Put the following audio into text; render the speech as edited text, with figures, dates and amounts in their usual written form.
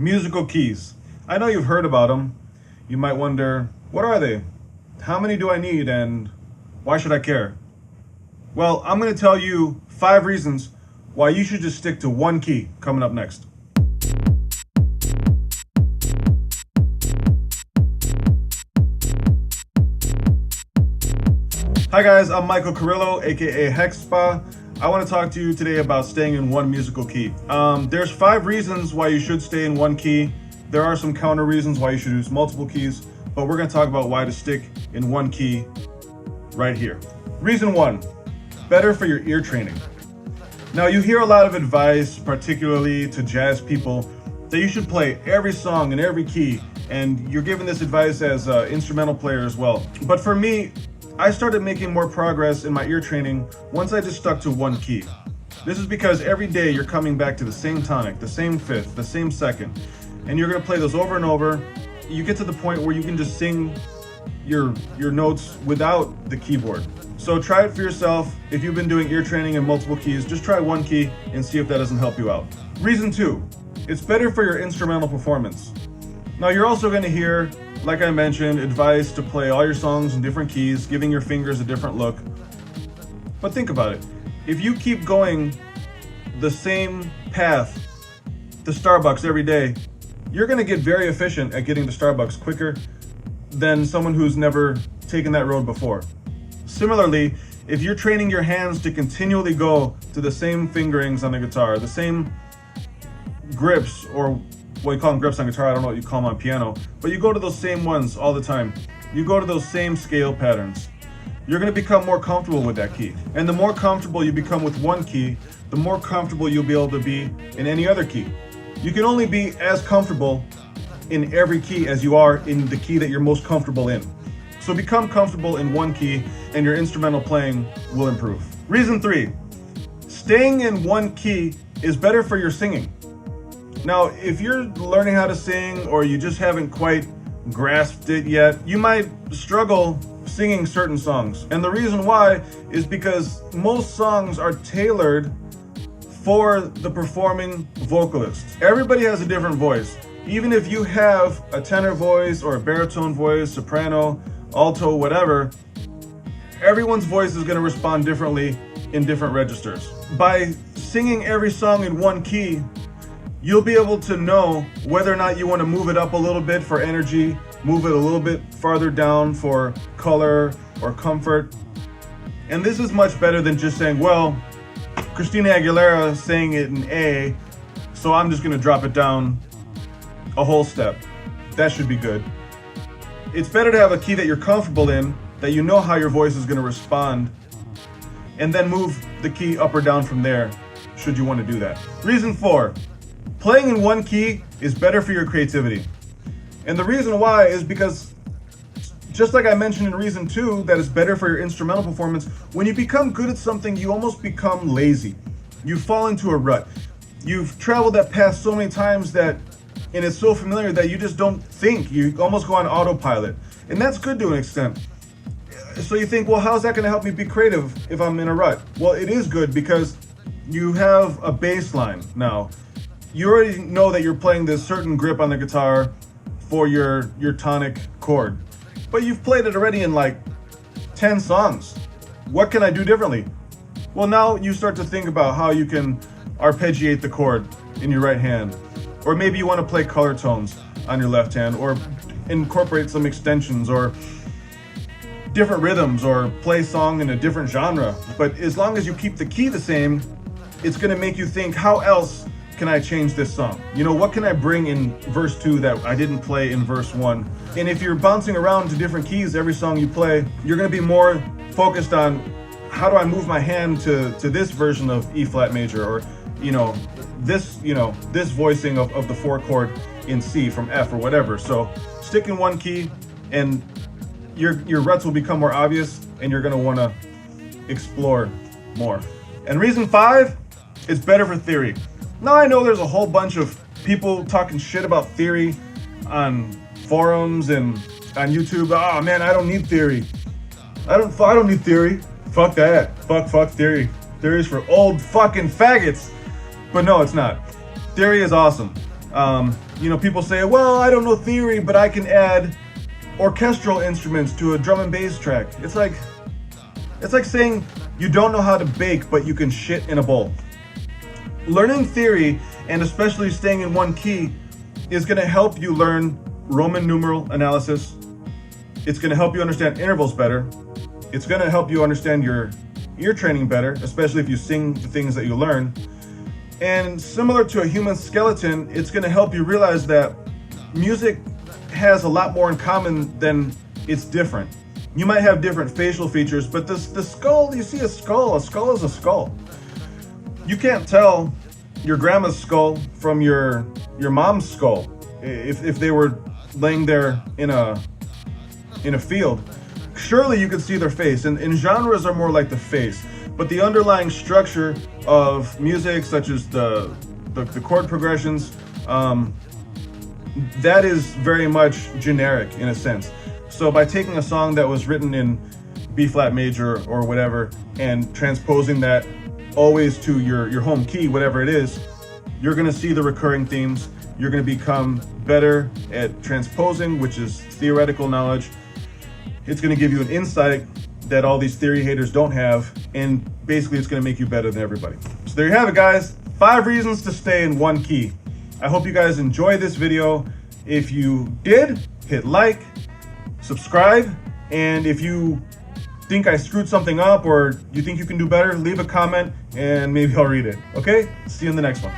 Musical keys. I know you've heard about them. You might wonder, what are they? How many do I need and why should I care? Well, I'm going to tell you 5 reasons why you should just stick to one key coming up next. Hi guys, I'm Michael Carrillo, aka Hexspa. I want to talk to you today about staying in one musical key. There's 5 reasons why you should stay in one key. There are some counter reasons why you should use multiple keys, but we're going to talk about why to stick in one key right here. Reason 1, better for your ear training. Now you hear a lot of advice, particularly to jazz people, that you should play every song in every key, and you're given this advice as an instrumental player as well. But for me, I started making more progress in my ear training once I just stuck to one key. This is because every day you're coming back to the same tonic, the same fifth, the same second, and you're gonna play those over and over. You get to the point where you can just sing your notes without the keyboard. So try it for yourself. If you've been doing ear training in multiple keys, just try one key and see if that doesn't help you out. Reason 2, it's better for your instrumental performance. Now you're also gonna hear, like I mentioned, advice to play all your songs in different keys, giving your fingers a different look. But think about it. If you keep going the same path to Starbucks every day, you're gonna get very efficient at getting to Starbucks quicker than someone who's never taken that road before. Similarly, if you're training your hands to continually go to the same fingerings on the guitar, the same grips, or well, you call them grips on guitar, I don't know what you call them on piano, but you go to those same ones all the time. You go to those same scale patterns. You're gonna become more comfortable with that key. And the more comfortable you become with one key, the more comfortable you'll be able to be in any other key. You can only be as comfortable in every key as you are in the key that you're most comfortable in. So become comfortable in one key and your instrumental playing will improve. Reason 3, staying in one key is better for your singing. Now, if you're learning how to sing or you just haven't quite grasped it yet, you might struggle singing certain songs. And the reason why is because most songs are tailored for the performing vocalist. Everybody has a different voice. Even if you have a tenor voice or a baritone voice, soprano, alto, whatever, everyone's voice is going to respond differently in different registers. By singing every song in one key, you'll be able to know whether or not you want to move it up a little bit for energy, move it a little bit farther down for color or comfort. And this is much better than just saying, well, Christina Aguilera sang it in A, so I'm just going to drop it down a whole step. That should be good. It's better to have a key that you're comfortable in, that you know how your voice is going to respond, and then move the key up or down from there, should you want to do that. Reason 4, playing in one key is better for your creativity. And the reason why is because, just like I mentioned in reason 2, that it's better for your instrumental performance, when you become good at something, you almost become lazy. You fall into a rut. You've traveled that path so many times and it's so familiar that you just don't think. You almost go on autopilot. And that's good to an extent. So you think, well, how's that going to help me be creative if I'm in a rut? Well, it is good because you have a baseline now. You already know that you're playing this certain grip on the guitar for your tonic chord, but you've played it already in like 10 songs. What can I do differently? Well, now you start to think about how you can arpeggiate the chord in your right hand, or maybe you want to play color tones on your left hand, or incorporate some extensions or different rhythms, or play song in a different genre. But as long as you keep the key the same, it's going to make you think, how else can I change this song? You know, what can I bring in verse 2 that I didn't play in verse 1? And if you're bouncing around to different keys every song you play, you're going to be more focused on, how do I move my hand to this version of E flat major, or this voicing of the 4 chord in C from F or whatever. So stick in one key and your ruts will become more obvious and you're going to want to explore more. And reason 5, it's better for theory. Now I know there's a whole bunch of people talking shit about theory on forums and on YouTube. Oh man, I don't need theory. I don't need theory. Fuck that. Fuck theory. Theory is for old fucking faggots. But no, it's not. Theory is awesome. You know, people say, well, I don't know theory, but I can add orchestral instruments to a drum and bass track. It's like saying you don't know how to bake, but you can shit in a bowl. Learning theory, and especially staying in one key, is going to help you learn Roman numeral analysis. It's going to help you understand intervals better. It's going to help you understand your ear training better, especially if you sing the things that you learn. And similar to a human skeleton, it's going to help you realize that music has a lot more in common than it's different. You might have different facial features, but the skull, you see a skull is a skull. You can't tell your grandma's skull from your mom's skull if they were laying there in a field. Surely you could see their face, and genres are more like the face, but the underlying structure of music, such as the chord progressions, that is very much generic in a sense. So by taking a song that was written in B flat major or whatever and transposing that always to your home key, whatever it is, you're going to see the recurring themes. You're going to become better at transposing, which is theoretical knowledge. It's going to give you an insight that all these theory haters don't have, and basically it's going to make you better than everybody. So there you have it, guys. 5 reasons to stay in one key. I hope you guys enjoyed this video. If you did, hit like, subscribe, and if you think I screwed something up or you think you can do better, leave a comment and maybe I'll read it. Okay? See you in the next one.